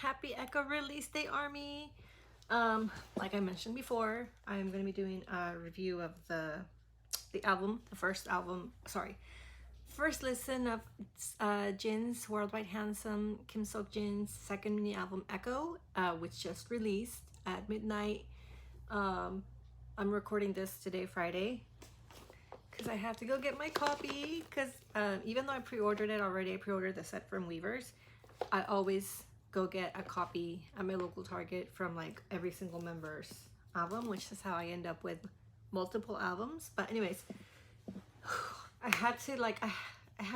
Happy Echo release day, Army. Like I mentioned before, I'm going to be doing a review of the album, the first album, first listen of Jin's Worldwide Handsome, Kim Seok-jin's second mini album Echo, which just released at midnight. I'm recording this today, Friday, because I have to go get my copy, because even though I pre-ordered it already, I pre-ordered the set from Weavers, I always go get a copy at my local Target from like every single member's album, which is how I end up with multiple albums. But anyways, I had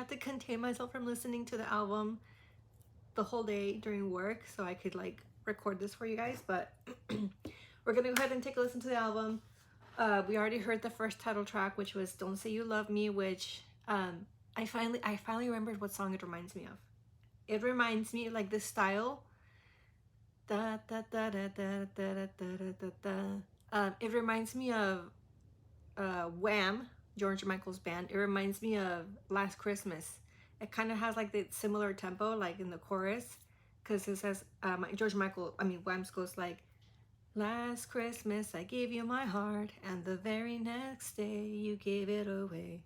to contain myself from listening to the album the whole day during work so I could like record this for you guys. But we're gonna go ahead and take a listen to the album. We already heard the first title track, which was Don't Say You Love Me, which I finally remembered what song it reminds me of. It reminds me like this style. Da, da, da, da, da, da, da, da, da, da. It reminds me of Wham, George Michael's band. It reminds me of Last Christmas. It kind of has like the similar tempo, like in the chorus, because it says Wham's goes like, last Christmas I gave you my heart, and the very next day you gave it away.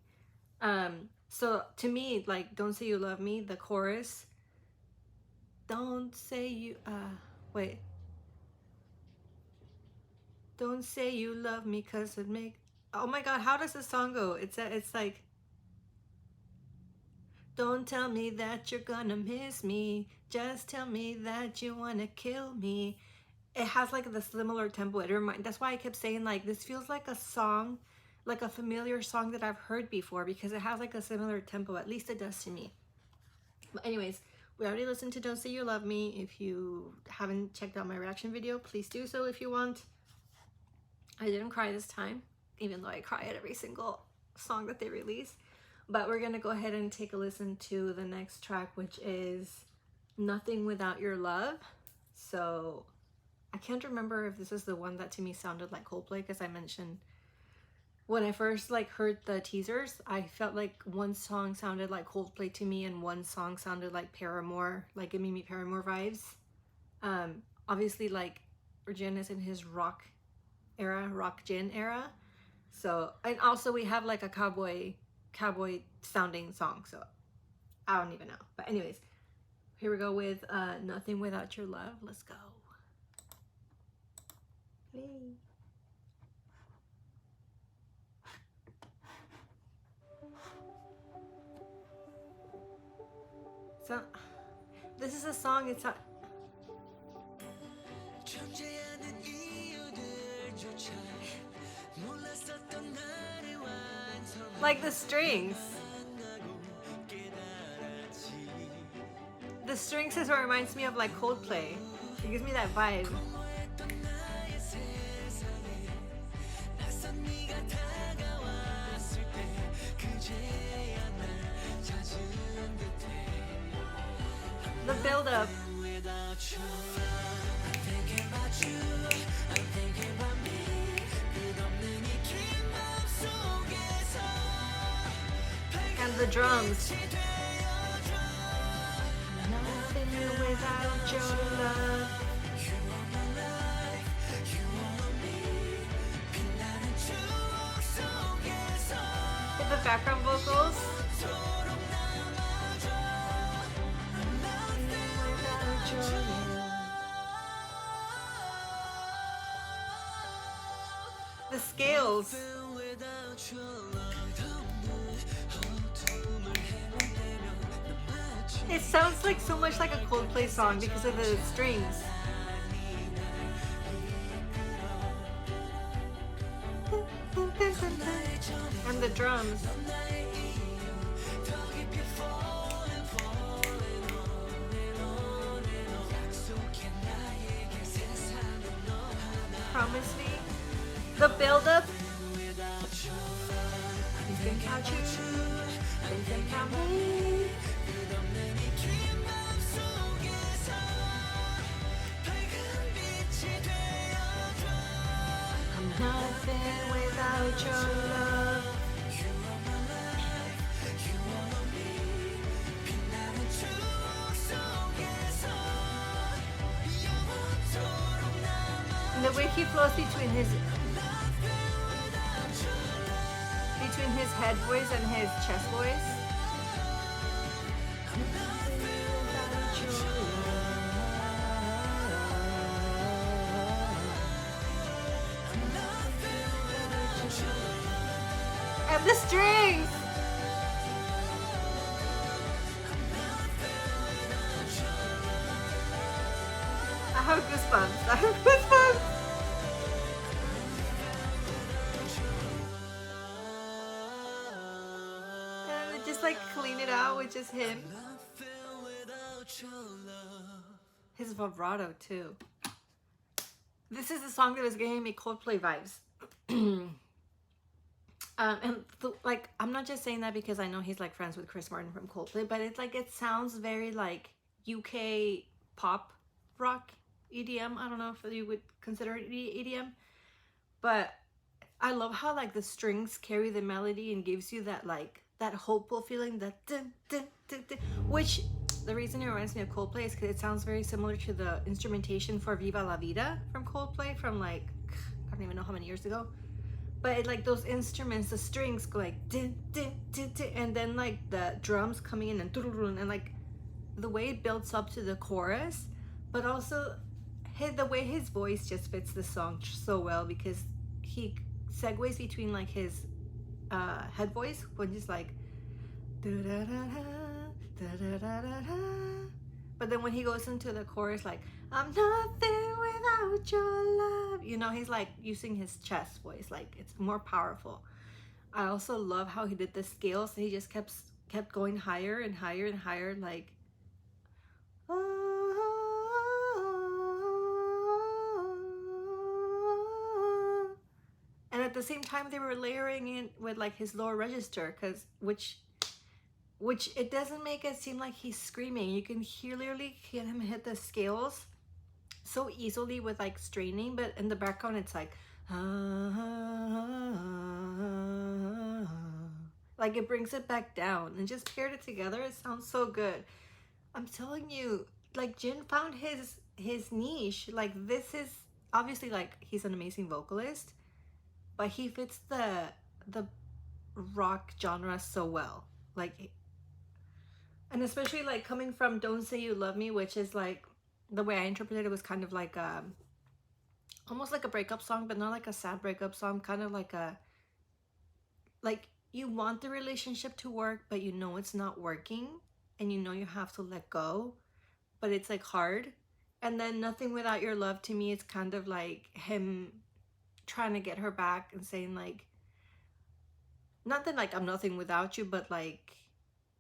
So to me, like, Don't Say You Love Me, the chorus, don't say you don't say you love me, cause it make, oh my god, how does the song go? It's like, don't tell me that you're gonna miss me, just tell me that you wanna kill me. It has like the similar tempo. That's why I kept saying like this feels like a song, like a familiar song that I've heard before, because it has like a similar tempo. At least it does to me. But anyways, we already listened to Don't Say You Love Me. If you haven't checked out my reaction video, please do so if you want. I didn't cry this time, even though I cry at every single song that they release. But we're gonna go ahead and take a listen to the next track, which is Nothing Without Your Love. So I can't remember if this is the one that to me sounded like Coldplay, because I mentioned when I first like heard the teasers, I felt like one song sounded like Coldplay to me and one song sounded like Paramore, like giving me Paramore vibes. Obviously, like, Jin is in his rock Jin era. So, and also we have like a cowboy sounding song, so I don't even know. But anyways, here we go with Nothing Without Your Love. Let's go. Hey. So this is a song, it's a, like the strings. The strings is what reminds me of like Coldplay. It gives me that vibe. The build up. And the drums. Nothing without your love. And the background vocals. The scales. It sounds like so much like a Coldplay song because of the strings. And the drums. Promise me. The build up. Think about you. Think about me. I'm nothing without your love. And the way he flows between his head voice and his chest voice. And the strings. I have goosebumps. I have goosebumps. And just like clean it out with just him. His vibrato too. This is the song that was giving me Coldplay vibes. Like, I'm not just saying that because I know he's like friends with Chris Martin from Coldplay, but it's like, it sounds very like UK pop rock EDM. I don't know if you would consider it EDM, but I love how like the strings carry the melody and gives you that like that hopeful feeling, that dun, dun, dun, dun, which the reason it reminds me of Coldplay is because it sounds very similar to the instrumentation for Viva La Vida from Coldplay from like, I don't even know how many years ago. But it, like those instruments, the strings go like din, din, din, din, and then like the drums coming in and like the way it builds up to the chorus, but also the way his voice just fits the song so well, because he segues between like his head voice when he's like da da da da da da da da, but then when he goes into the chorus like I'm nothing without your love, you know, he's like using his chest voice, like it's more powerful. I also love how he did the scales. He just kept going higher and higher and higher, like and at the same time they were layering in with like his lower register, because which it doesn't make it seem like he's screaming. You can clearly hear him hit the scales so easily with like straining, but in the background it's like like it brings it back down, and just paired it together, it sounds so good. I'm telling you, like Jin found his niche. Like this is obviously like he's an amazing vocalist, but he fits the rock genre so well, like, and especially like coming from Don't Say You Love Me, which is like, the way I interpreted it was kind of like almost like a breakup song, but not like a sad breakup song, kind of like you want the relationship to work, but you know it's not working, and you know you have to let go, but it's like hard. And then Nothing Without Your Love, to me, it's kind of like him trying to get her back and saying like, not that like I'm nothing without you, but like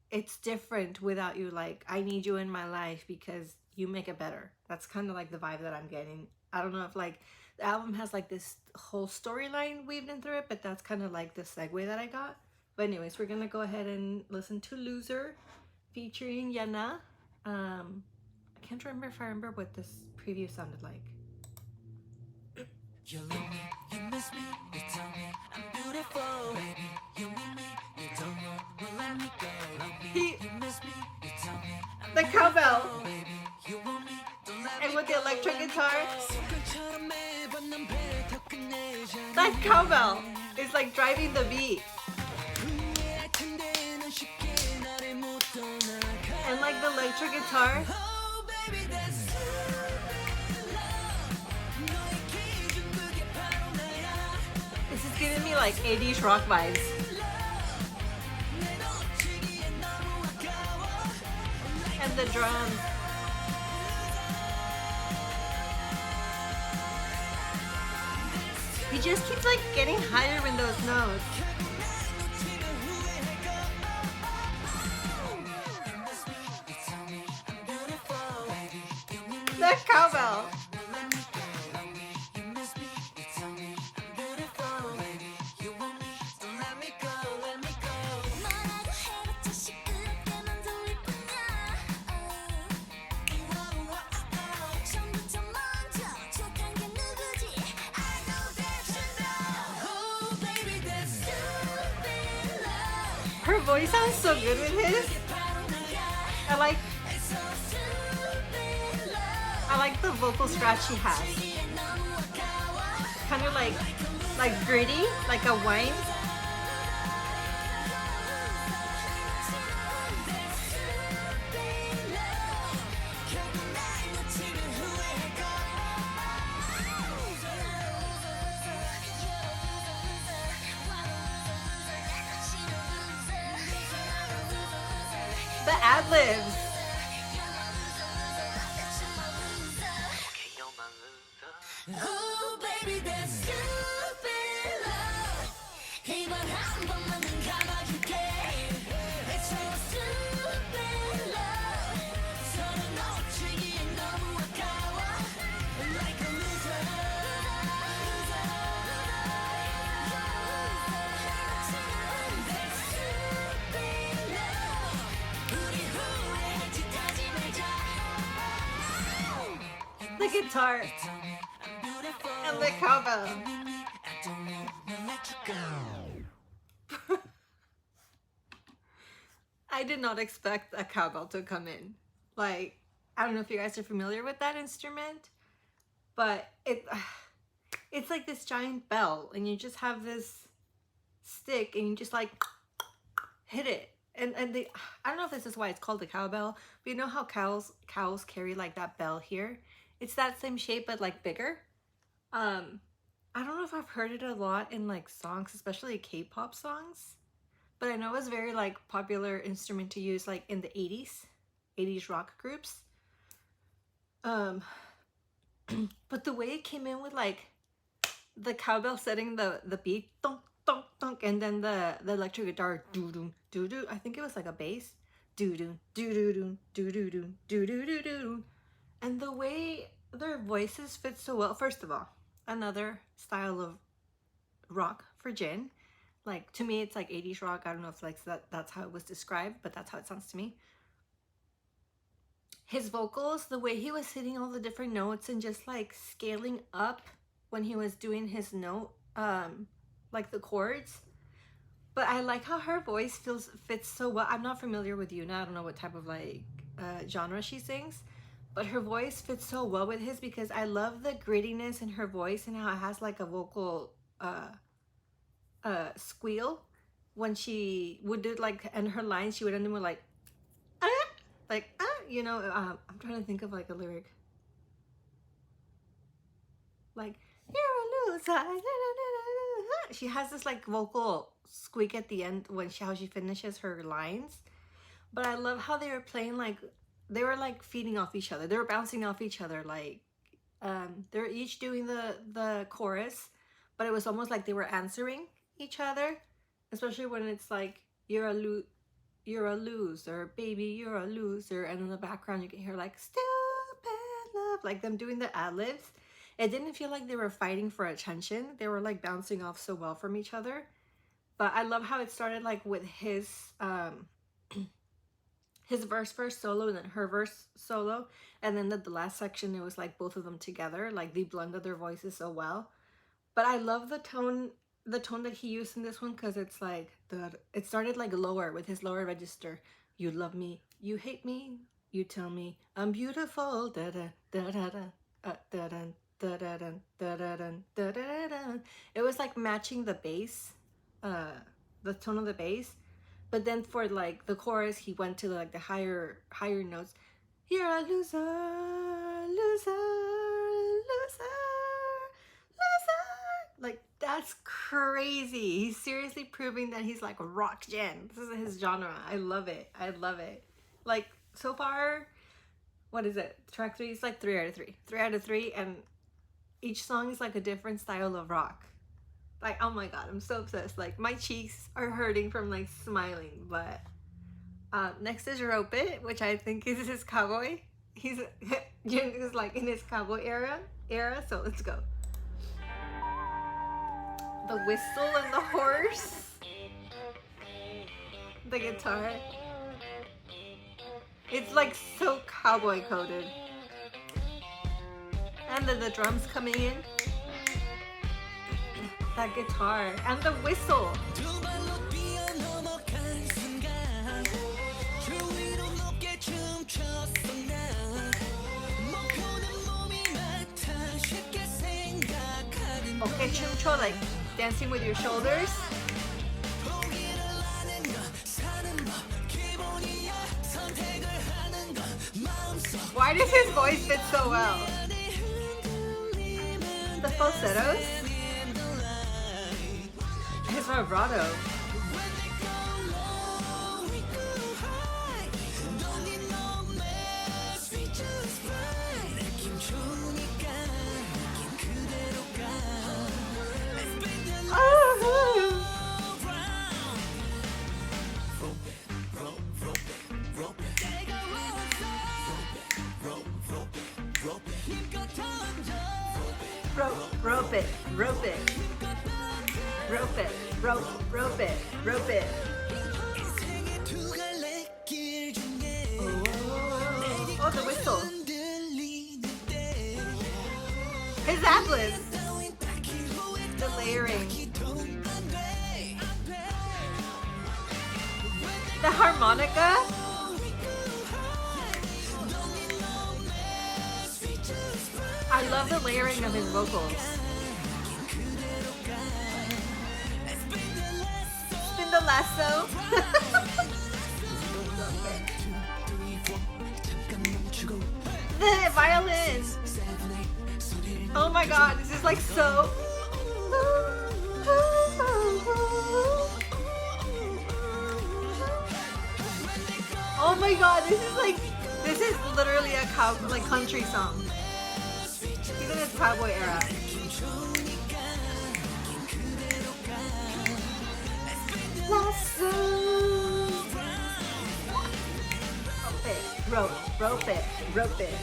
it's different without you, like I need you in my life because you make it better. That's kind of like the vibe that I'm getting. I don't know if like the album has like this whole storyline weaved in through it, but that's kind of like the segue that I got. But anyways, we're gonna go ahead and listen to Loser featuring Yana. I can't remember if I remember what this preview sounded like. You love me, you miss me, you tell me I'm beautiful, baby. You need me, you don't know, well let me go. Love me, you miss me, you tell me I'm the cowbell, baby. You want me, don't let and with the electric guitar, that cowbell is like driving the beat. And like the electric guitar, this is giving me like 80s rock vibes. And the drums. He just keeps like getting higher in those notes. The cowbell. Her voice sounds so good with his. I like the vocal scratch she has. kind of like gritty, like a wine. The ad-libs. Oh baby that's stupid love 이번 한 번만은 감아줄게 It's so stupid love 서로 놓치기엔 너무 아까워 Like a loser That's stupid love 우리 후회할지 하지 말자 The guitar and the cowbell. I did not expect a cowbell to come in. Like, I don't know if you guys are familiar with that instrument, but it's like this giant bell, and you just have this stick, and you just like hit it. And I don't know if this is why it's called the cowbell, but you know how cows carry like that bell here? It's that same shape, but like bigger. I don't know if I've heard it a lot in like songs, especially K-pop songs, but I know it's very like popular instrument to use like in the 80s rock groups. But the way it came in with like the cowbell setting the beat, thunk, thunk, thunk, and then the electric guitar, doo-doo, doo-doo, I think it was like a bass, doo-doo, doo-doo-doo, doo-doo-doo, doo-doo-doo-doo. And the way their voices fit so well, first of all, another style of rock for Jin. Like, to me, it's like 80s rock. I don't know if like that's how it was described, but that's how it sounds to me. His vocals, the way he was hitting all the different notes and just like scaling up when he was doing his note, like the chords. But I like how her voice fits so well. I'm not familiar with Yuna. I don't know what type of like genre she sings, but her voice fits so well with his because I love the grittiness in her voice and how it has like a vocal squeal when she would do like, and her lines she would end them with like you know. I'm trying to think of like a lyric, like you're a loser. She has this like vocal squeak at the end when how she finishes her lines. But I love how they were playing, like they were like feeding off each other. They were bouncing off each other. Like they were each doing the chorus, but it was almost like they were answering each other. Especially when it's like you're a loser, baby, you're a loser, and in the background you can hear like stupid love, like them doing the ad-libs. It didn't feel like they were fighting for attention. They were like bouncing off so well from each other. But I love how it started like with his verse solo, and then her verse solo, and then the last section it was like both of them together, like they blended their voices so well. But I love the tone that he used in this one, because it's like it started like lower with his lower register. You love me, you hate me, you tell me I'm beautiful, da da da da da da da da da da da da da da da. It was like matching the bass, the tone of the bass. But then for like the chorus, he went to like the higher notes. You're a loser, loser, loser, loser. Like, that's crazy. He's seriously proving that he's like rock Jen. This is his genre. I love it. I love it. Like, so far, what is it? Track 3 is like 3 out of 3. 3 out of 3, and each song is like a different style of rock. Like, oh my god, I'm so obsessed. Like, my cheeks are hurting from like smiling. But next is Rope It, which I think is his cowboy. He's like in his cowboy era. So let's go. The whistle and the horse, the guitar. It's like so cowboy coded. And then the drums coming in. That guitar and the whistle. Okay, chumcho, like dancing with your shoulders. Why does his voice fit so well? The falsettos? His vibrato. Oh. Rope it, rope it, rope it, rope it, rope it. Oh, the whistle. His ad-libs. The layering. The harmonica. I love the layering of his vocals. Spin the lasso. The violin. Oh my god, this is like so. Oh my god, this is literally a like country song. Even his cowboy era. Rope it, rope it, rope it,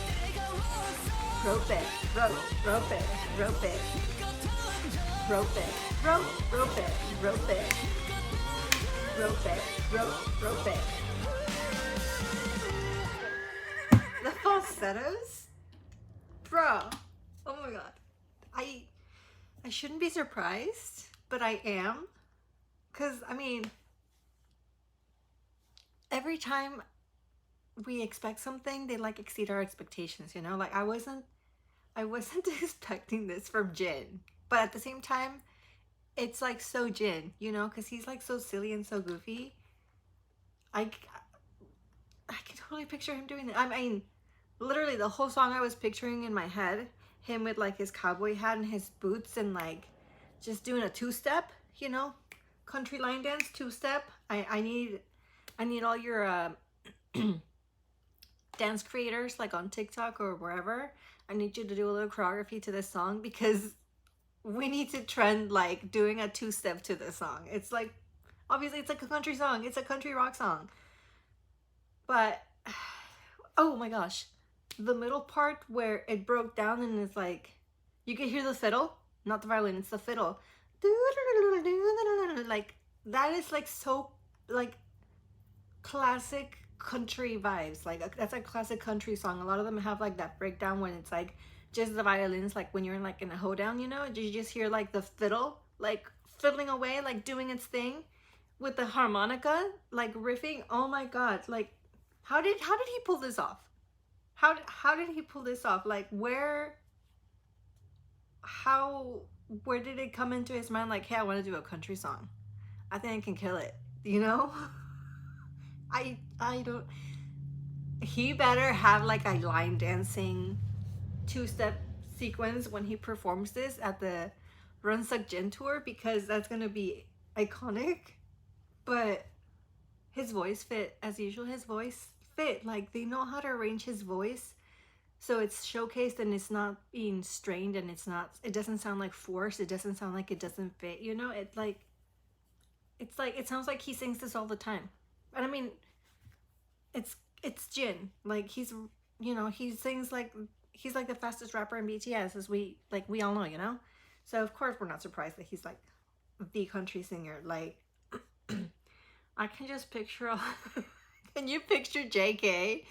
rope it, rope it, rope it, rope it, rope it, rope it, rope it. The falsettos, bro. Oh my god, I shouldn't be surprised, but I am, cause I mean, every time we expect something, they like exceed our expectations, you know? Like I wasn't expecting this from Jin, but at the same time, it's like so Jin, you know, because he's like so silly and so goofy. I can totally picture him doing that. I mean, literally the whole song I was picturing in my head, him with like his cowboy hat and his boots and like just doing a two-step, you know, country line dance two-step. I need all your dance creators like on TikTok or wherever. I need you to do a little choreography to this song because we need to trend like doing a two-step to this song. It's like, obviously it's like a country song. It's a country rock song. But, oh my gosh. The middle part where it broke down and it's like, you can hear the fiddle, not the violin, it's the fiddle. Like, that is like so, like, classic country vibes. Like that's a classic country song. A lot of them have like that breakdown when it's like just the violins, like when you're in like in a hoedown, you know, you just hear like the fiddle like fiddling away, like doing its thing with the harmonica, like riffing. Oh my god, like how did he pull this off? How did he pull this off? Like where did it come into his mind like, hey, I want to do a country song, I think I can kill it, you know? I don't. He better have like a line dancing two-step sequence when he performs this at the Run Suck Jin tour, because that's gonna be iconic. But his voice fit as usual. His voice fit, like they know how to arrange his voice so it's showcased and it's not being strained and it doesn't sound like forced. It doesn't sound like it doesn't fit, you know? It's like it sounds like he sings this all the time. And I mean, it's Jin. Like he's, you know, he sings like he's like the fastest rapper in BTS, as we all know, you know. So of course we're not surprised that he's like the country singer. Like I can just picture all can you picture JK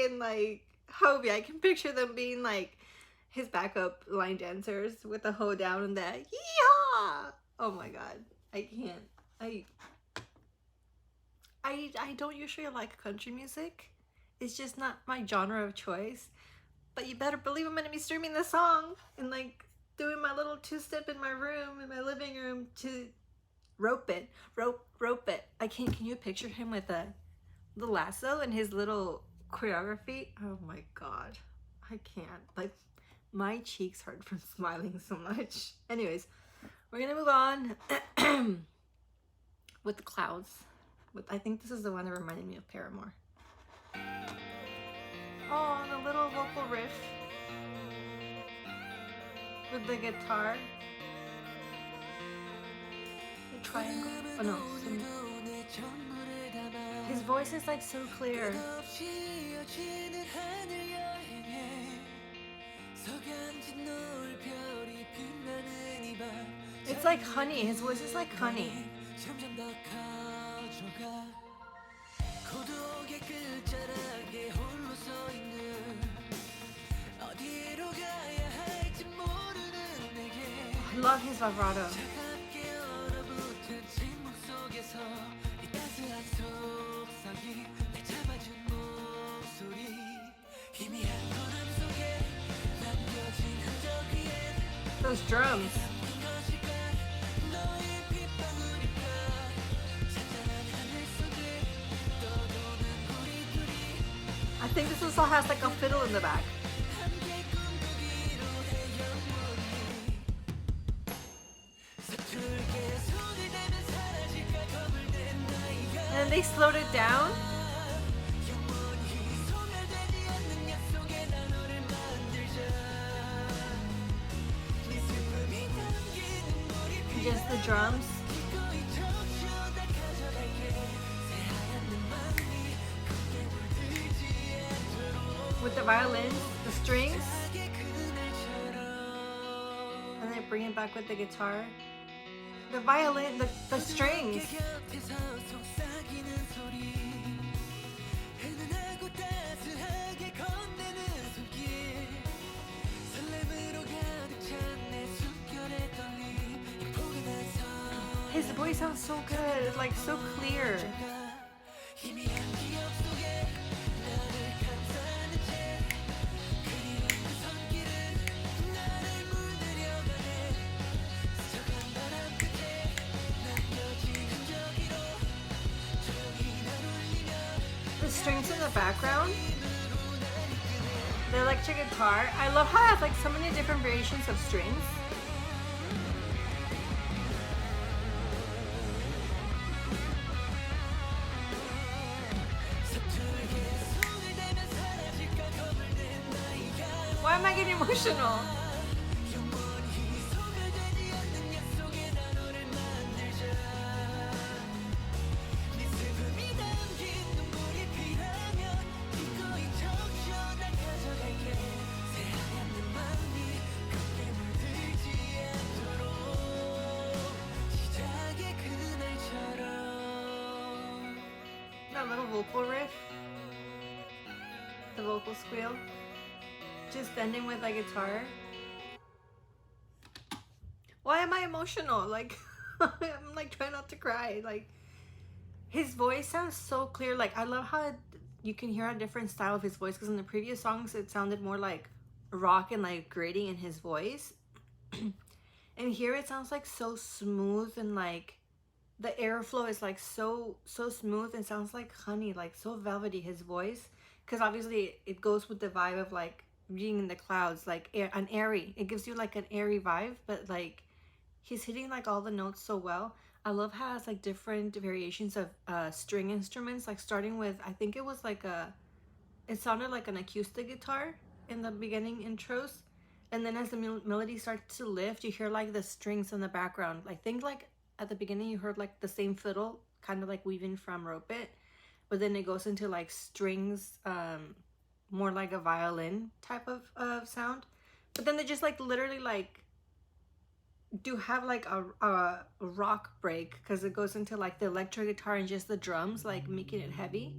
and like Hobie? I can picture them being like his backup line dancers with the hoedown and that yeehaw. Oh my god, I can't. I don't usually like country music. It's just not my genre of choice. but you better believe I'm gonna be streaming the song and like doing my little two-step in my room, in my living room to rope it, rope it. I can't. Can you picture him with the lasso and his little choreography? Oh my god, I can't. Like my cheeks hurt from smiling so much. Anyways, we're gonna move on with the clouds. I think this is the one that reminded me of Paramore. Oh, the little vocal riff with the guitar. The triangle. Oh no. His voice is like so clear. It's like honey. His voice is like honey. I love his vibrato. Those drums. I think this also has like a fiddle in the back. And they slowed it down. Just the drums. With the violins, the strings. And they bring it back with the guitar. The violin, the strings. His voice sounds so good. It's like so clear. The strings in the background. The electric guitar. I love how it has like so many different variations of strings. Why am I getting emotional? That little vocal riff, the vocal squeal, just ending with a guitar. Why am I emotional? Like, I'm like trying not to cry. Like, his voice sounds so clear. Like, I love how you can hear a different style of his voice, because in the previous songs it sounded more like rock and like grating in his voice. And here it sounds like so smooth, and like the airflow is like so smooth and sounds like honey, like so velvety, his voice, because obviously it goes with the vibe of like being in the clouds, like an airy, it gives you like an airy vibe, but like he's hitting like all the notes so well. I love how it's like different variations of string instruments, like starting with, I think it was like it sounded like an acoustic guitar in the beginning intros, and then as the melody starts to lift, you hear like the strings in the background. I think like at the beginning you heard like the same fiddle kind of like weaving from Rope It, but then it goes into like strings, more like a violin type of sound, but then they just like literally like do have like a rock break, because it goes into like the electric guitar and just the drums like making it heavy,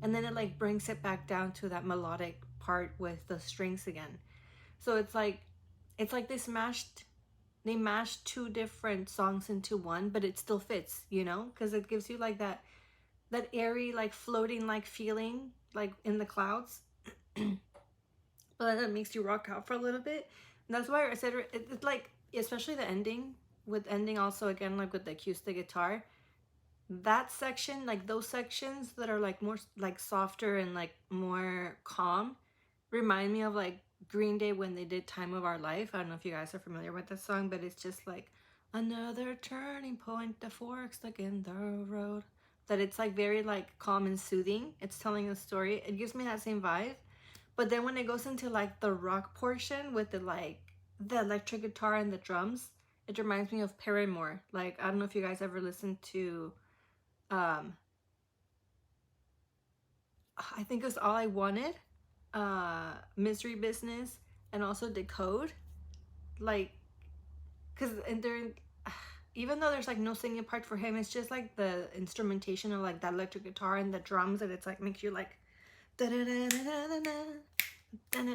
and then it like brings it back down to that melodic part with the strings again. So it's like they mashed two different songs into one, but it still fits, you know, because it gives you like that airy, like floating like feeling like in the clouds. But but then it makes you rock out for a little bit. And that's why I said it's like, especially the ending, with ending also again like with the acoustic guitar, that section, like those sections that are like more like softer and like more calm, remind me of like Green Day when they did Time of Our Life. I don't know if you guys are familiar with this song, but it's just like another turning point, the forks like in the road. That it's like very like calm and soothing. It's telling a story. It gives me that same vibe. But then when it goes into like the rock portion with the like the electric guitar and the drums, it reminds me of Paramore. Like, I don't know if you guys ever listened to I think it was All I Wanted, Misery Business, and also Decode. Like, because during, even though there's like no singing part for him, it's just like the instrumentation of like that electric guitar and the drums, and it's like makes you like, and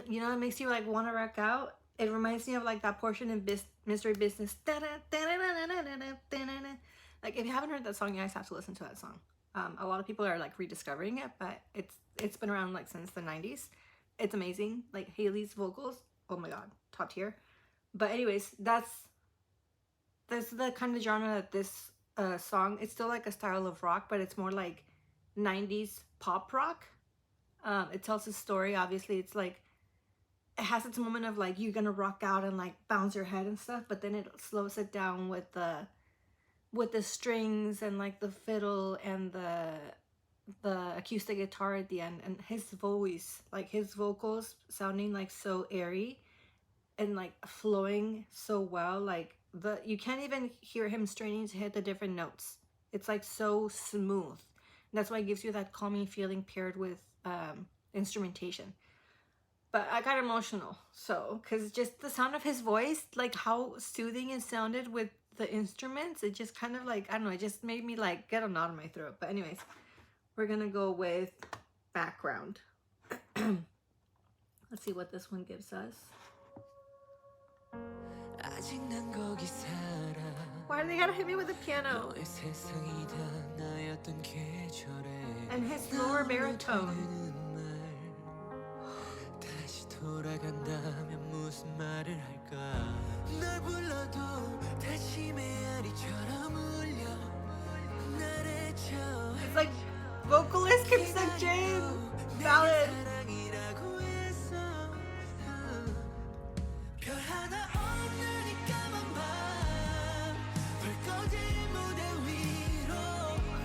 you know, it makes you like want to rock out. It reminds me of like that portion in Misery Business. Like, if you haven't heard that song, you guys have to listen to that song. A lot of people are like rediscovering it, but it's been around like since the 90s. It's amazing. Like Haley's vocals, oh my god, top tier. But anyways, that's the kind of genre that this song, it's still like a style of rock, but it's more like 90s pop rock. It tells a story. Obviously, it's like, it has its moment of like you're gonna rock out and like bounce your head and stuff, but then it slows it down with the strings and like the fiddle and the acoustic guitar at the end, and his voice, like his vocals sounding like so airy and like flowing so well. Like you can't even hear him straining to hit the different notes. It's like so smooth. And that's why it gives you that calming feeling paired with instrumentation. But I got emotional, so, because just the sound of his voice, like how soothing it sounded with the instruments, it just kind of like, I don't know, it just made me like get a knot in my throat. But anyways, we're gonna go with background. Let's see what this one gives us. Why do they gotta hit me with a piano? And his lower baritone. 돌아간다면 무슨 말을 할까 널 불러도 다시 메아리처럼 울려 날 해쳐 It's like vocalist Kim Seok-jin ballad. 사랑이라고 했어 별 하나 없는 이 까만 밤 불꺼질 무대 위로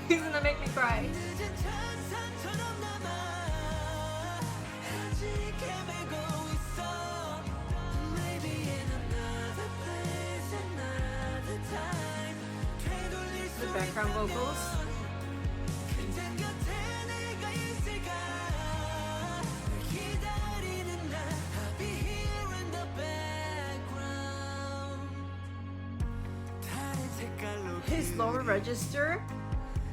He's gonna make me cry. 늦은 천사처럼 남아 아직 헤매고 있어 Maybe in another place another time 되돌릴 수 The background vocals. 그땐 곁에 내가 있을까 널 기다리는 날 I'll be here in the background 다른 색깔로 His lower register.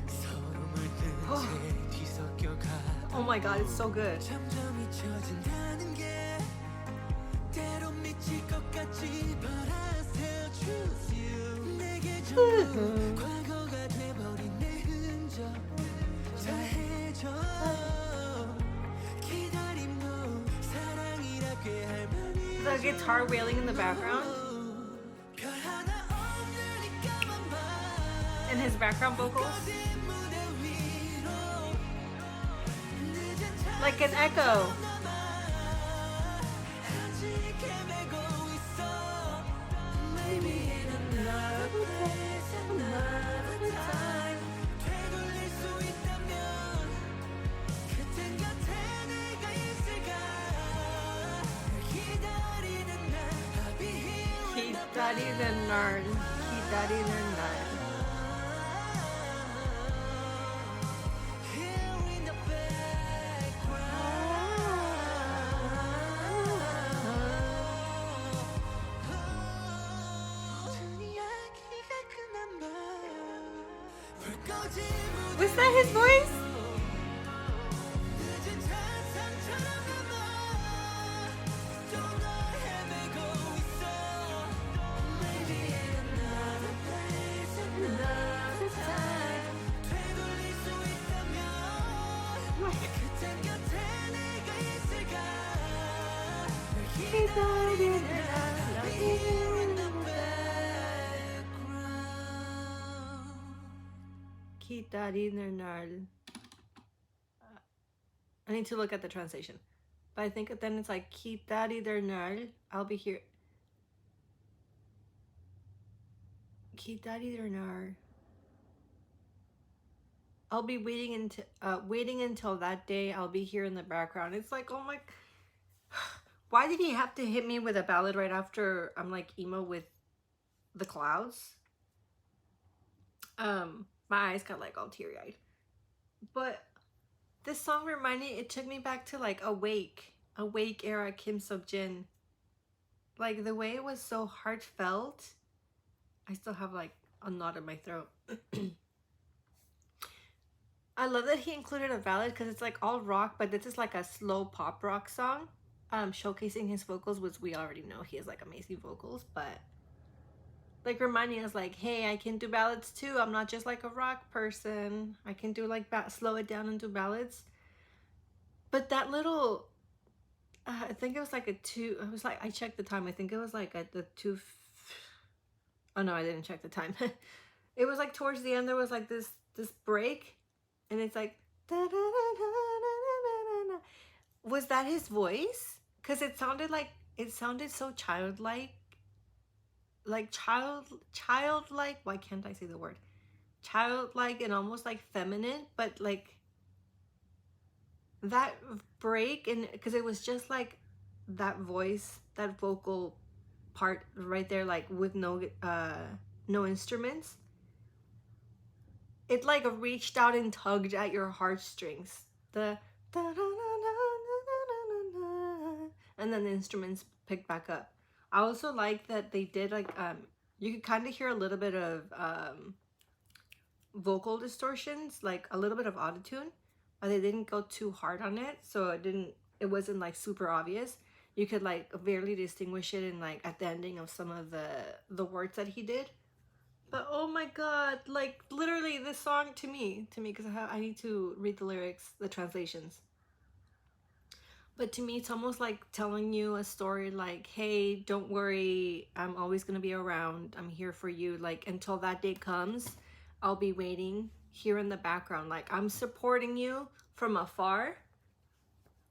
서로 물든 채 뒤섞여가 Oh my god, it's so good. 점점 잊혀진다는 게 때론 미칠 것 같지 But I still choose you 내게 좋은 과거가 돼버린 내 흔적 잘해줘 기다림도 사랑이라 꾀할 만이 The guitar wailing in the background. 별 하나 없는 이 까만 밤 And his background vocals. 무대 위로 늦은 Like an echo. 아직 헤매고 있어 Maybe in another place another time 되돌릴 수 있다면 그땐 곁에 내가 있을까 널 기다리는 날 I'll be here in the 기다리는 날. 기다리는 날. Here in the background Was that his voice? 늦은 찬상처럼 남아 또 널 헤매고 있어 Maybe in another place another time 되돌릴 수 있다면 그땐 곁에 내가 있을까 Kita di nernal. I need to look at the translation. But I think then it's like Kita di nernal. I'll be here. Kita di nernal. I'll be waiting until that day. I'll be here in the background. It's like, oh my, why did he have to hit me with a ballad right after I'm like emo with the clouds? My eyes got like all teary-eyed. But this song it took me back to like Awake era Kim Seok-jin. Like the way it was so heartfelt. I still have like a knot in my throat. I love that he included a ballad because it's like all rock, but this is like a slow pop rock song. Showcasing his vocals, which we already know he has like amazing vocals, but like reminding us like, hey, I can do ballads too. I'm not just like a rock person. I can do like slow it down and do ballads. But that little, I think it was like I checked the time. I think it was like at the oh no, I didn't check the time. It was like towards the end, there was like this break, and it's like, was that his voice? Because it sounded so childlike, like childlike. Why can't I say the word? Childlike and almost like feminine, but like that break, and because it was just like that voice, that vocal part right there, like with no instruments. It like reached out and tugged at your heartstrings. And then the instruments picked back up. I also like that they did like you could kind of hear a little bit of vocal distortions, like a little bit of autotune, but they didn't go too hard on it, so it wasn't like super obvious. You could like barely distinguish it in like at the ending of some of the words that he did. But oh my god, like literally this song to me, because I need to read the lyrics, the translations. But to me, it's almost like telling you a story like, hey, don't worry, I'm always gonna be around. I'm here for you. Like until that day comes, I'll be waiting here in the background. Like I'm supporting you from afar.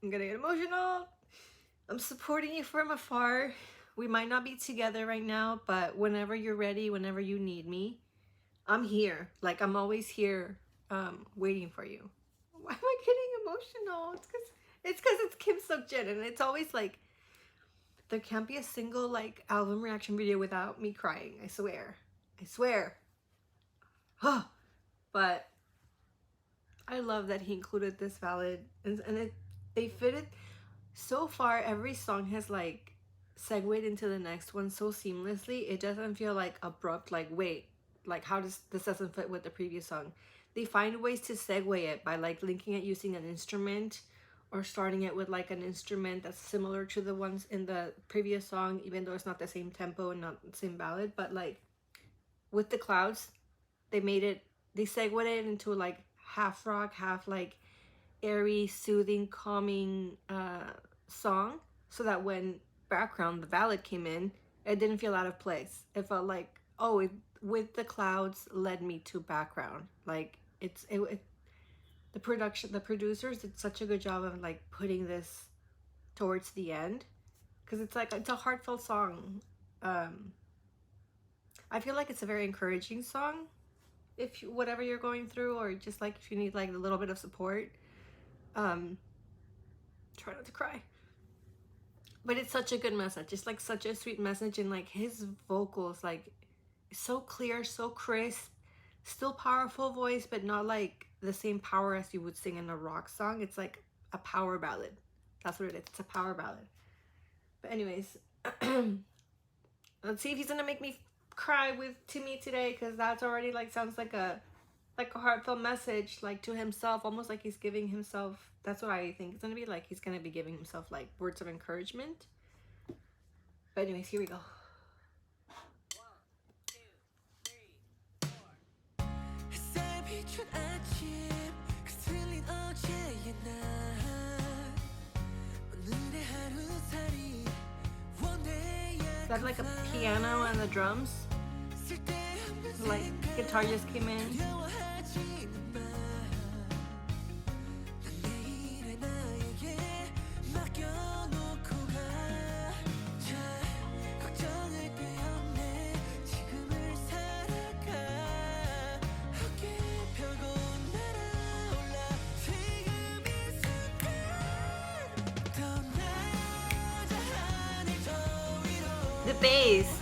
I'm gonna get emotional. I'm supporting you from afar. We might not be together right now, but whenever you're ready, whenever you need me, I'm here. Like I'm always here, waiting for you. Why am I getting emotional? It's because it's Kim Seok-jin, and it's always like there can't be a single like album reaction video without me crying. I swear. But I love that he included this ballad, and they fit it so far. Every song has like segued into the next one so seamlessly. It doesn't feel like abrupt, like wait, like how does this doesn't fit with the previous song. They find ways to segue it by like linking it using an instrument, or starting it with like an instrument that's similar to the ones in the previous song, even though it's not the same tempo and not the same ballad. But like with the clouds, they segued it into like half rock, half like airy, soothing, calming song, so that when background the ballad came in, it didn't feel out of place. It felt like, oh, with the clouds led me to background. Like the producers did such a good job of like putting this towards the end, because it's like it's a heartfelt song. I feel like it's a very encouraging song if whatever you're going through, or just like if you need like a little bit of support. Try not to cry. But it's such a good message. It's like such a sweet message, and like his vocals, like so clear, so crisp, still powerful voice, but not like the same power as you would sing in a rock song. It's like a power ballad. That's what it is. It's a power ballad. But anyways, let's see if he's gonna make me cry to me today, because that's already like sounds like a heartfelt message, like to himself, almost like he's giving himself. That's what I think it's gonna be like. He's gonna be giving himself like words of encouragement. But anyways, here we go. 햇살 비춘 아침 그 틀린 어제의 날 오늘의 하루살이 that like a piano and the drums? Like guitar just came in. The bass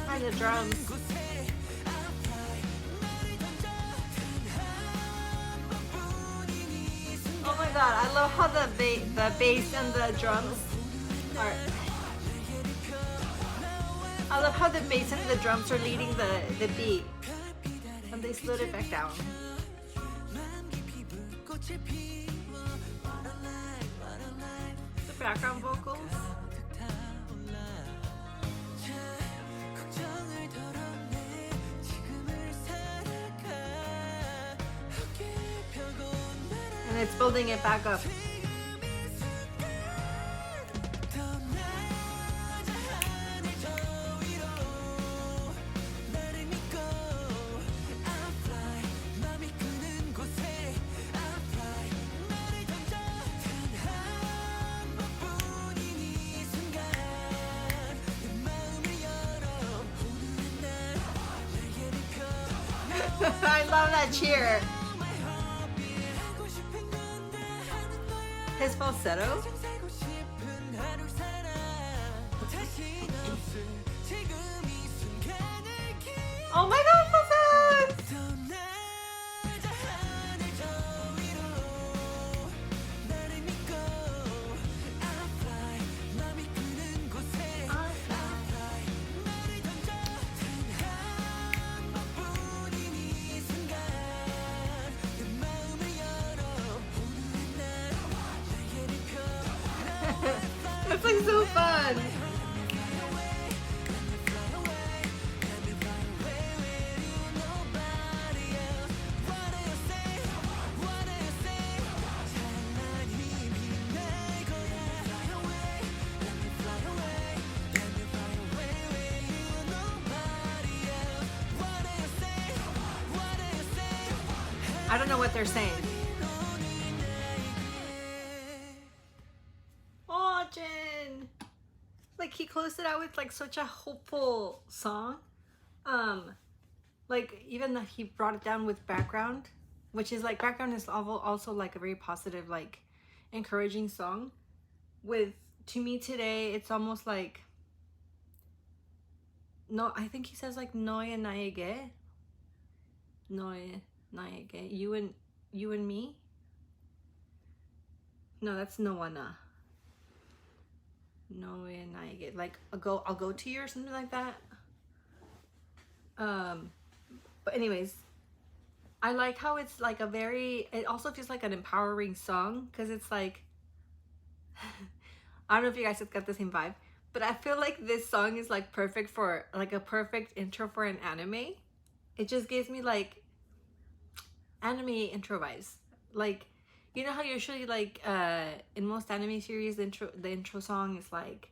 and the drums. Oh my god, I love how the bass and the drums are. I love how the bass and the drums are leading the beat, and they slowed it back down. The background vocals. And it's building it back up. I love that cheer. His falsetto. Oh my god, falsetto! That's like so fun. I don't know what they're saying. Oh, Jin! Like he closed it out with like such a hopeful song. Like even though he brought it down with background, which is like background is also like a very positive, like encouraging song. With To Me Today, it's almost like no, I think he says like Noye Naege. Noye Naege. You and me. No, that's Noana. Noye Naege. Like I'll go to you or something like that. But anyways, I like how it's like it also feels like an empowering song because it's like I don't know if you guys have got the same vibe, but I feel like this song is like perfect for like a perfect intro for an anime. It just gives me like anime intro vibes. Like, you know how usually like in most anime series the intro song is like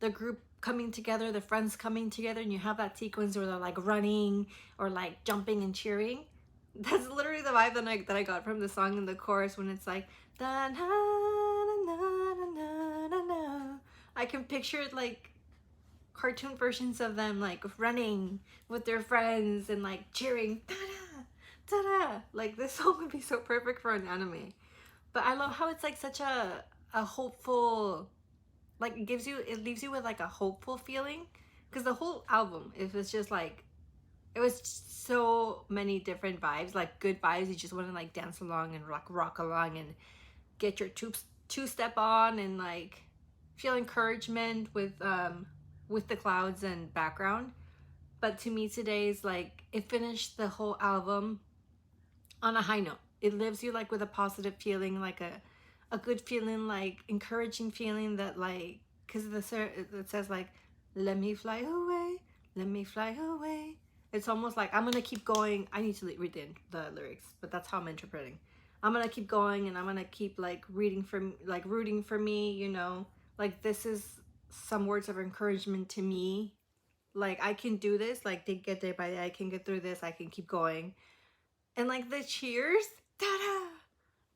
the group coming together, the friends coming together, and you have that sequence where they're like running or like jumping and cheering. That's literally the vibe that I got from the song in the chorus when it's like da, na, na, na, na, na, na. I can picture it like cartoon versions of them like running with their friends and like cheering ta-da, ta-da. Like this song would be so perfect for an anime. But I love how it's like such a hopeful, like it leaves you with like a hopeful feeling, because the whole album it was just like it was so many different vibes, like good vibes. You just want to like dance along and rock along and get your two step on and like feel encouragement with the clouds and background. But To Me Today's like it finished the whole album on a high note. It leaves you like with a positive feeling, like a good feeling, like encouraging feeling that like, because it says like let me fly away, let me fly away. It's almost like I'm gonna keep going. I need to read the lyrics, but that's how I'm interpreting. I'm gonna keep going and I'm gonna keep like rooting for me, you know, Like, this is some words of encouragement to me. Like, I can do this. Like, they get day by day. I can get through this. I can keep going. And like the cheers, ta-da,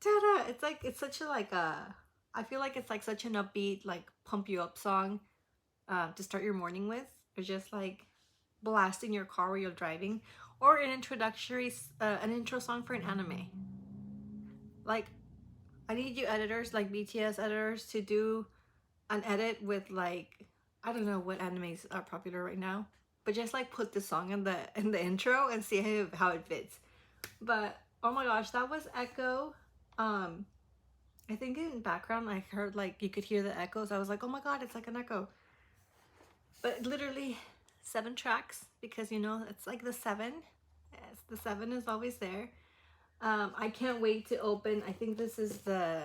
ta-da. It's like, it's such a like a, I feel like it's like such an upbeat, like pump you up song to start your morning with. Or just like blasting your car while you're driving. Or an introductory, an intro song for an anime. Like, I need you editors, like BTS editors, to do an edit with like, I don't know what animes are popular right now, but just like put the song in the intro and see how it fits. But oh my gosh, that was Echo. um I think in background I heard like you could hear the echoes. I was like, oh my god, it's like an echo. But literally 7 tracks, because you know it's like the seven. Yes, the seven is always there. I can't wait to open. I think this is the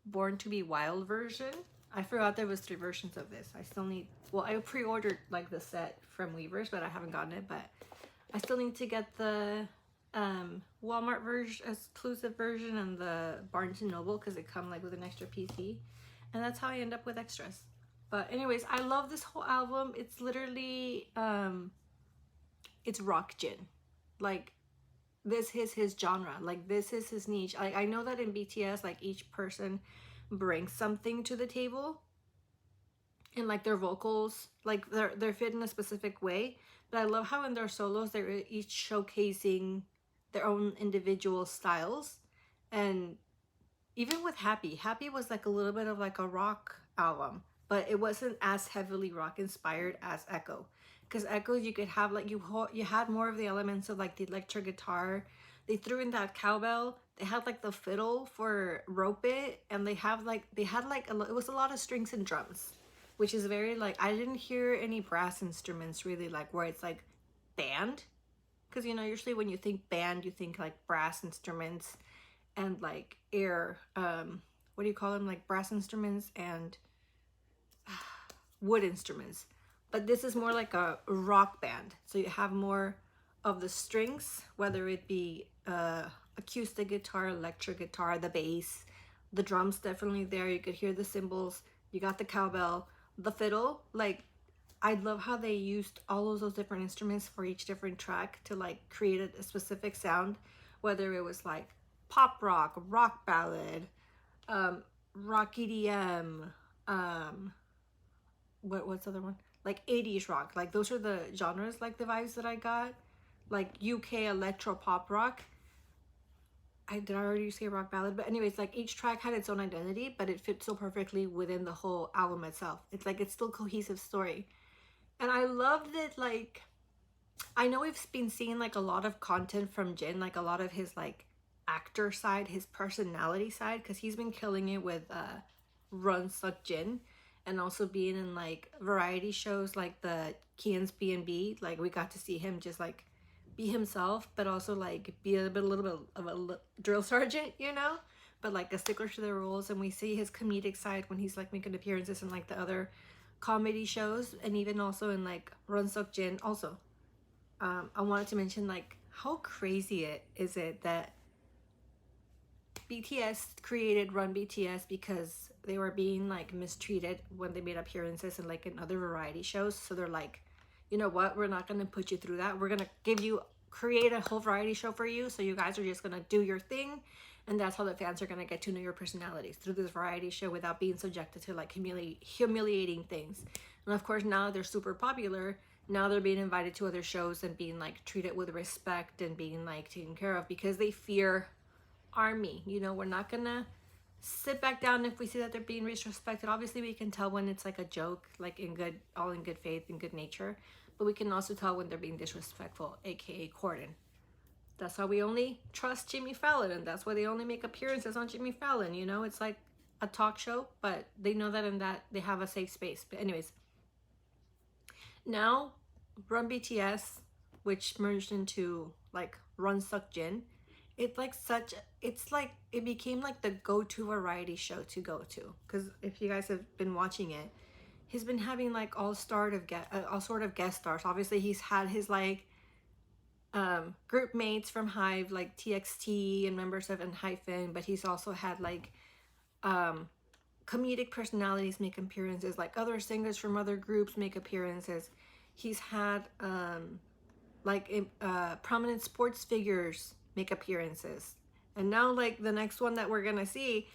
Born to Be Wild version. I forgot there was 3 versions of this. I still need, well, I pre-ordered like the set from Weavers, but I haven't gotten it. But I still need to get the Walmart version, exclusive version, and the Barnes and Noble, because it come like with an extra PC, and that's how I end up with extras. But anyways, I love this whole album. It's literally it's rock gin. Like, this is his genre. Like, this is his niche. I know that in BTS, like, each person brings something to the table, and like their vocals, like they're fit in a specific way. But I love how in their solos they're each showcasing their own individual styles. And even with Happy was like a little bit of like a rock album, but it wasn't as heavily rock inspired as Echo. Because Echo, you could have like, you had more of the elements of like the electric guitar. They threw in that cowbell. They had like the fiddle for rope it, and they had like it was a lot of strings and drums, which is very like, I didn't hear any brass instruments really, like where it's like band. Because you know, usually when you think band, you think like brass instruments and like air, what do you call them, like brass instruments and wood instruments. But this is more like a rock band, so you have more of the strings, whether it be acoustic guitar, electric guitar, the bass, the drums definitely there. You could hear the cymbals, you got the cowbell, the fiddle. Like, I love how they used all of those different instruments for each different track to like create a specific sound, whether it was like pop rock, rock ballad, rock EDM, what's the other one? Like 80s rock. Like, those are the genres, like the vibes that I got. Like UK electro pop rock. Did I already say rock ballad? But anyways, like each track had its own identity, but it fit so perfectly within the whole album itself. It's like, it's still a cohesive story. And I loved it. Like, I know we've been seeing like a lot of content from Jin, like a lot of his like actor side, his personality side, because he's been killing it with Run Suk Jin, and also being in like variety shows like the Kian's B&B. Like, we got to see him just like be himself, but also like be a little bit of a drill sergeant, you know, but like a stickler to the rules. And we see his comedic side when he's like making appearances in like the other comedy shows, and even also in like Run Suk Jin. Also, I wanted to mention like how crazy it that BTS created Run BTS because they were being like mistreated when they made appearances in like in other variety shows. So they're like, you know what, we're not gonna put you through that. We're gonna create a whole variety show for you, so you guys are just gonna do your thing, and that's how the fans are gonna get to know your personalities, through this variety show, without being subjected to like humiliating things. And of course, now they're super popular. Now they're being invited to other shows and being like treated with respect and being like taken care of, because they fear army. You know, we're not gonna sit back down if we see that they're being disrespected. Obviously, we can tell when it's like a joke, like all in good faith and good nature, but we can also tell when they're being disrespectful, aka Corden. That's why we only trust Jimmy Fallon, and that's why they only make appearances on Jimmy Fallon. You know, it's like a talk show, but they know that in that they have a safe space. But anyways, now Run BTS, which merged into like Run Suk Jin, it's like it became like the go-to variety show to go to. Because if you guys have been watching it, he's been having like all sort of guest stars. Obviously, he's had his like group mates from Hive, like TXT and members of Hyphen, but he's also had like comedic personalities make appearances, like other singers from other groups make appearances. He's had prominent sports figures make appearances. And now, like, the next one that we're gonna see,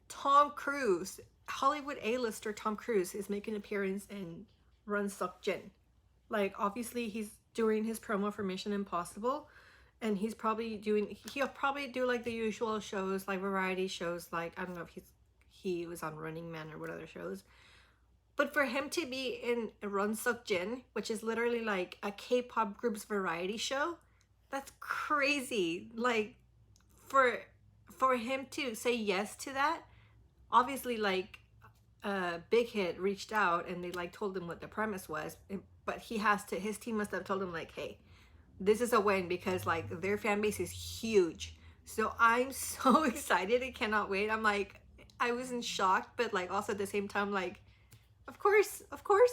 Tom Cruise, Hollywood A-lister Tom Cruise, is making an appearance in Run Suk Jin. Like, obviously, he's doing his promo for Mission Impossible, and he'll probably do like the usual shows, like variety shows, like, I don't know if he was on Running Man or what other shows. But for him to be in Run Suk Jin, which is literally like a K-pop group's variety show, that's crazy. Like, for him to say yes to that, obviously, like, Big Hit reached out and they like told him what the premise was, but his team must have told him like, hey, this is a win, because like their fan base is huge. So I'm so excited. I cannot wait. I'm like, I was in shock, but like also at the same time, like, of course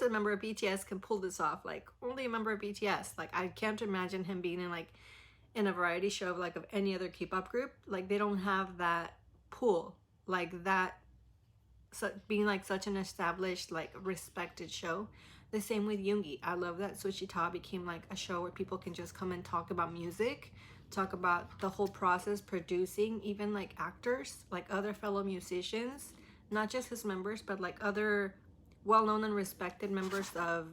a member of BTS can pull this off. Like, only a member of BTS. Like, I can't imagine him being in a variety show of like of any other K-pop group. Like, they don't have that pool like that, so being like such an established, like, respected show. The same with Yoongi. I love that Suchita became like a show where people can just come and talk about music, talk about the whole process, producing, even like actors, like other fellow musicians, not just his members, but like other well-known and respected members uh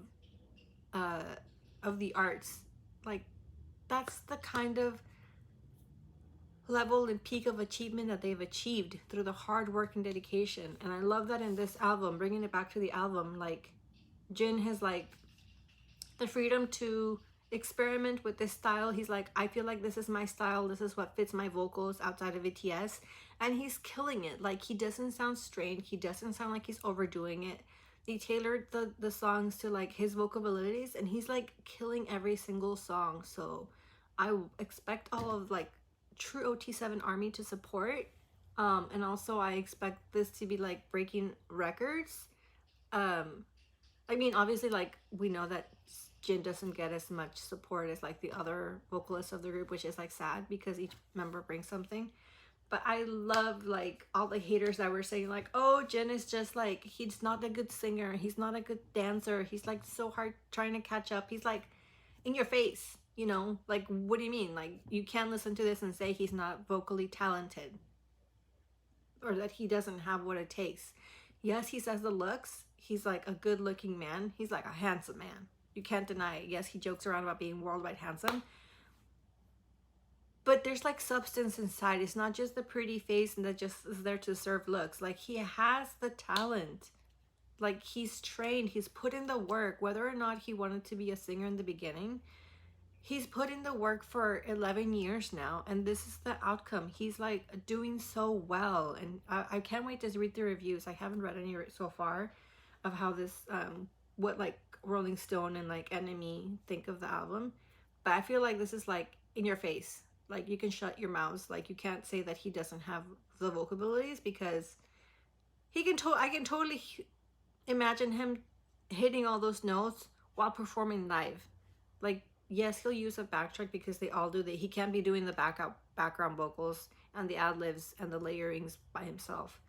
of the arts. Like, that's the kind of level and peak of achievement that they've achieved through the hard work and dedication. And I love that in this album, bringing it back to the album, like, Jin has like the freedom to experiment with this style. He's like, I feel like this is my style, this is what fits my vocals outside of BTS, and he's killing it. Like, he doesn't sound strained, he doesn't sound like he's overdoing it. They tailored the songs to like his vocal abilities, and he's like killing every single song. So I expect all of like true OT7 army to support, and also I expect this to be like breaking records. I mean, obviously, like, we know that Jin doesn't get as much support as like the other vocalists of the group, which is like sad because each member brings something. But I love like all the haters that were saying like, oh, Jin is just like, he's not a good singer, he's not a good dancer, he's like so hard trying to catch up. He's like in your face, you know? Like, what do you mean? Like, you can't listen to this and say he's not vocally talented or that he doesn't have what it takes. Yes, he says the looks. He's like a good looking man. He's like a handsome man. You can't deny it. Yes, he jokes around about being worldwide handsome. But there's like substance inside. It's not just the pretty face and that just is there to serve looks. Like, he has the talent. Like, he's trained. He's put in the work. Whether or not he wanted to be a singer in the beginning, he's put in the work for 11 years now, and this is the outcome. He's like doing so well, and I can't wait to read the reviews. I haven't read any so far of how this what like Rolling Stone and like Enemy think of the album, but I feel like this is like in your face. Like, you can shut your mouths. Like, you can't say that he doesn't have the vocal abilities, because he can I can totally imagine him hitting all those notes while performing live. Like, yes, he'll use a backtrack because they all do that. He can't be doing the background vocals and the ad-libs and the layerings by himself,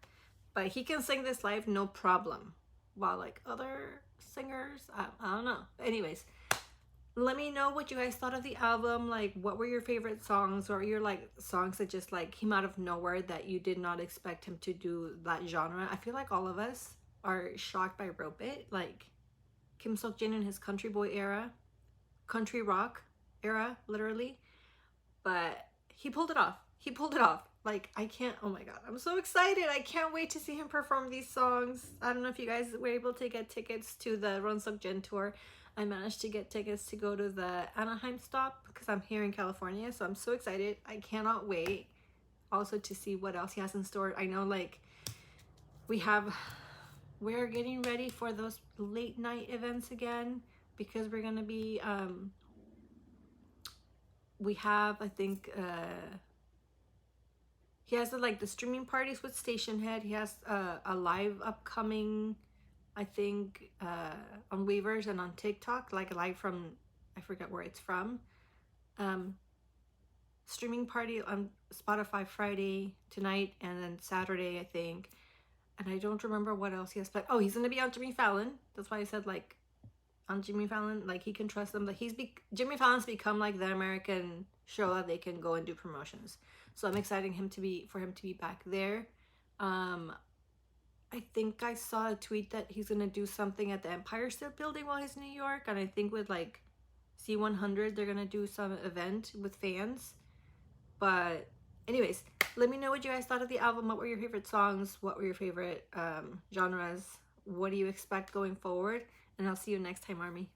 but he can sing this live no problem, while like other singers, I don't know. Anyways, let me know what you guys thought of the album. Like, what were your favorite songs, or your like songs that just like came out of nowhere that you did not expect him to do that genre? I feel like all of us are shocked by Rope It. Like, Kim Seok-jin in his country boy era, country rock era, literally. But he pulled it off. He pulled it off. Like, I can't, oh my god, I'm so excited. I can't wait to see him perform these songs. I don't know if you guys were able to get tickets to the Run Suk Jin tour. I managed to get tickets to go to the Anaheim stop because I'm here in California, so I'm so excited. I cannot wait also to see what else he has in store. I know, like, we're getting ready for those late night events again, because we're gonna be we have, I think, he has like the streaming parties with Station Head. He has a live upcoming, I think, on Weavers and on TikTok, like live from, I forget where it's from, streaming party on Spotify Friday tonight, and then Saturday, I think. and I don't remember what else he has. But oh, he's gonna be on Jimmy Fallon. That's why I said like on Jimmy Fallon, like he can trust them. Like Jimmy Fallon's become like the American show that they can go and do promotions. So I'm excited for him to be back there. I think I saw a tweet that he's gonna do something at the Empire State Building while he's in New York, and I think with like C100 they're gonna do some event with fans. But anyways, let me know what you guys thought of the album. What were your favorite songs? What were your favorite genres? What do you expect going forward? And I'll see you next time, Army.